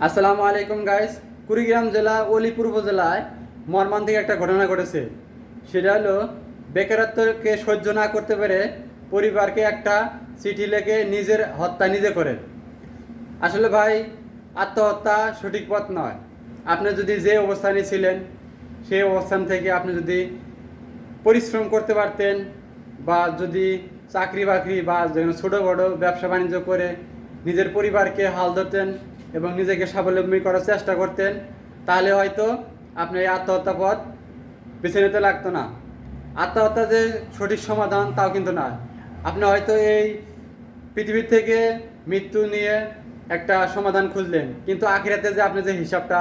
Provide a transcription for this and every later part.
আসসালামু আলাইকুম গাইস। কুড়িগ্রাম জেলা অলিপুর উপজেলায় মর্মান্তিক একটা ঘটনা ঘটেছে। সেটা হলো বেকারত্বকে সহ্য না করতে পেরে পরিবারকে একটা চিঠি লিখে নিজের হত্যা নিজে করে। আসলে ভাই, আত্মহত্যা সঠিক পথ নয়। আপনি যদি যে অবস্থানে ছিলেন সেই অবস্থান থেকে আপনি যদি পরিশ্রম করতে পারতেন, বা যদি চাকরি বাকরি বা ছোটো বড়ো ব্যবসা বাণিজ্য করে নিজের পরিবারকে হাল ধরতেন এবং নিজেকে স্বাবলম্বী করার চেষ্টা করতেন, তাহলে হয়তো আপনি এই আত্মহত্যা পথ বেছে নিতে লাগতো না। আত্মহত্যা যে সঠিক সমাধান তাও কিন্তু না। আপনি হয়তো এই পৃথিবীর থেকে মৃত্যু নিয়ে একটা সমাধান খুঁজলেন, কিন্তু আখিরাতে যে আপনি যে হিসাবটা,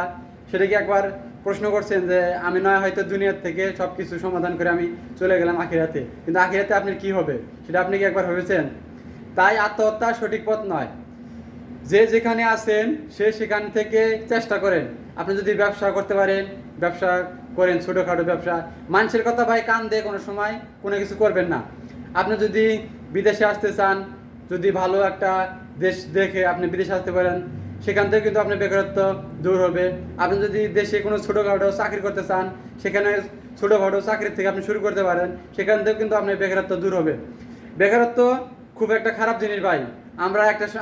সেটা কি একবার প্রশ্ন করছেন যে আমি নয় হয়তো দুনিয়ার থেকে সব কিছু সমাধান করে আমি চলে গেলাম আখিরাতে, কিন্তু আখিরাতে আপনার কি হবে সেটা আপনি কি একবার ভেবেছেন? তাই আত্মহত্যা সঠিক পথ নয়। যে যেখানে আছেন সে সেখান থেকে চেষ্টা করেন। আপনি যদি ব্যবসা করতে পারেন, ব্যবসা করেন, ছোটোখাটো ব্যবসা। মানুষের কথা ভাই কান দিয়ে কোনো সময় কোনো কিছু করবেন না। আপনি যদি বিদেশে আসতে চান, যদি ভালো একটা দেশ দেখে আপনি বিদেশে আসতে পারেন, সেখান থেকে কিন্তু আপনার বেকারত্ব দূর হবে। আপনি যদি দেশে কোনো ছোটোখাটো চাকরি করতে চান, সেখানে ছোটোখাটো চাকরির থেকে আপনি শুরু করতে পারেন, সেখান থেকে কিন্তু আপনার বেকারত্ব দূর হবে। বেকারত্ব খুব একটা খারাপ জিনিস ভাই।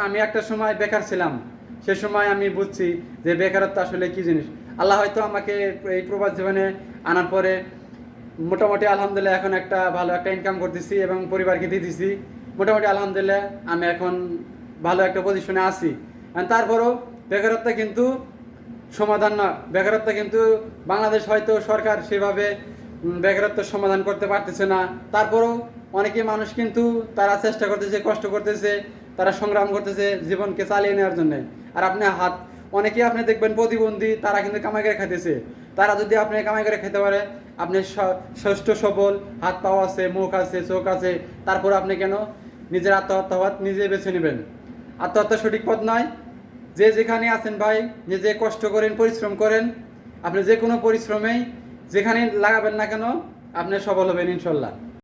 আমি একটা সময় বেকার ছিলাম। সে সময় আমি বুঝছি যে বেকারত্ব আসলে কি জিনিস। আল্লাহ হয়তো আমাকে এই প্রবাস জীবনে আনার পরে মোটামুটি আলহামদুলিল্লাহ এখন একটা ভালো একটা ইনকাম করতেছি এবং পরিবারকে দিয়ে দিছি। মোটামুটি আলহামদুলিল্লাহ আমি এখন ভালো একটা পজিশনে আছি। তারপরও বেকারত্ব কিন্তু সমাধান না। বেকারত্ব কিন্তু বাংলাদেশ হয়তো সরকার সেভাবে বেকারত্ব সমাধান করতে পারতেছে না। তারপরও অনেকে মানুষ কিন্তু তারা চেষ্টা করতেছে, কষ্ট করতেছে, তারা সংগ্রাম করতেছে জীবনকে চালিয়ে নেওয়ার জন্য। আর অনেকেই আপনি দেখবেন প্রতিবন্ধী, তারা কিন্তু কামাই করে খাইতেছে। তারা যদি আপনি কামাই করে খেতে পারে, আপনি সুস্থ সবল, হাত পাও আছে, মুখ আছে, চোখ আছে, তারপর আপনি কেন নিজের আত্মহত্যা নিজে বেছে নেবেন? আত্মহত্যা সঠিক পথ নয়। যে যেখানে আছেন ভাই, নিজে কষ্ট করেন, পরিশ্রম করেন। আপনি যে কোনো পরিশ্রমেই যেখানে লাগাবেন না কেন, আপনি সফল হবেন ইনশাল্লাহ।